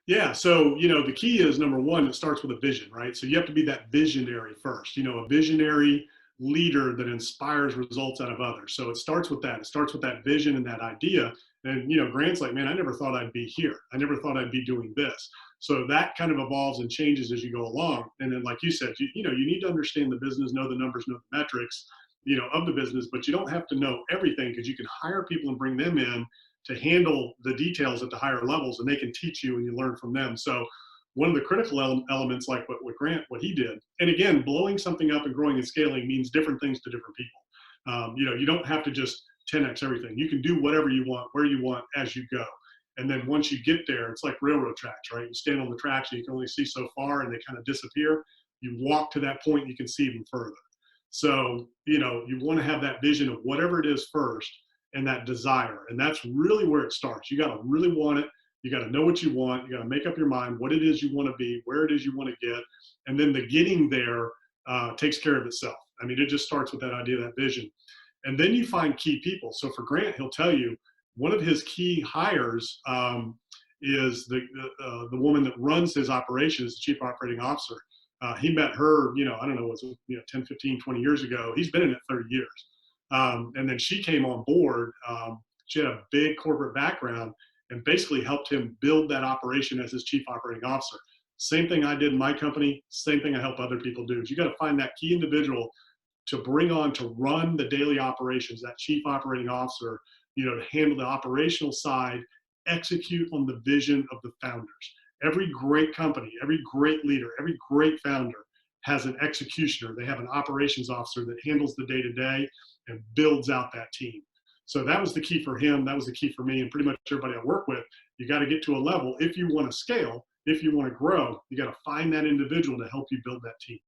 Yeah. So, the key is number one, it starts with a vision, right? So you have to be that visionary first, a visionary leader that inspires results out of others. So it starts with that. It starts with that vision and that idea. And, Grant's like, man, I never thought I'd be here. I never thought I'd be doing this. So that kind of evolves and changes as you go along. And then, like you said, you need to understand the business, know the numbers, know the metrics, of the business, but you don't have to know everything because you can hire people and bring them in to handle the details at the higher levels, and they can teach you and you learn from them. So one of the critical elements, like what Grant, what he did, and again, blowing something up and growing and scaling means different things to different people. You don't have to just 10x everything. You can do whatever you want, where you want, as you go. And then once you get there, it's like railroad tracks, right? You stand on the tracks and you can only see so far and they kind of disappear. You walk to that point, you can see even further. So, you want to have that vision of whatever it is first and that desire. And that's really where it starts. You got to really want it. You got to know what you want. You got to make up your mind what it is you want to be, where it is you want to get. And then the getting there takes care of itself. I mean, it just starts with that idea, that vision. And then you find key people. So for Grant, he'll tell you one of his key hires is the woman that runs his operations, the chief operating officer. He met her, I don't know, was it 10, 15, 20 years ago. He's been in it 30 years. And then she came on board. She had a big corporate background and basically helped him build that operation as his chief operating officer. Same thing I did in my company, same thing I help other people do. Is you got to find that key individual to bring on to run the daily operations, that chief operating officer, to handle the operational side, execute on the vision of the founders. Every great company, every great leader, every great founder has an executioner. They have an operations officer that handles the day to day and builds out that team. So that was the key for him. That was the key for me and pretty much everybody I work with. You got to get to a level if you want to scale, if you want to grow, you got to find that individual to help you build that team.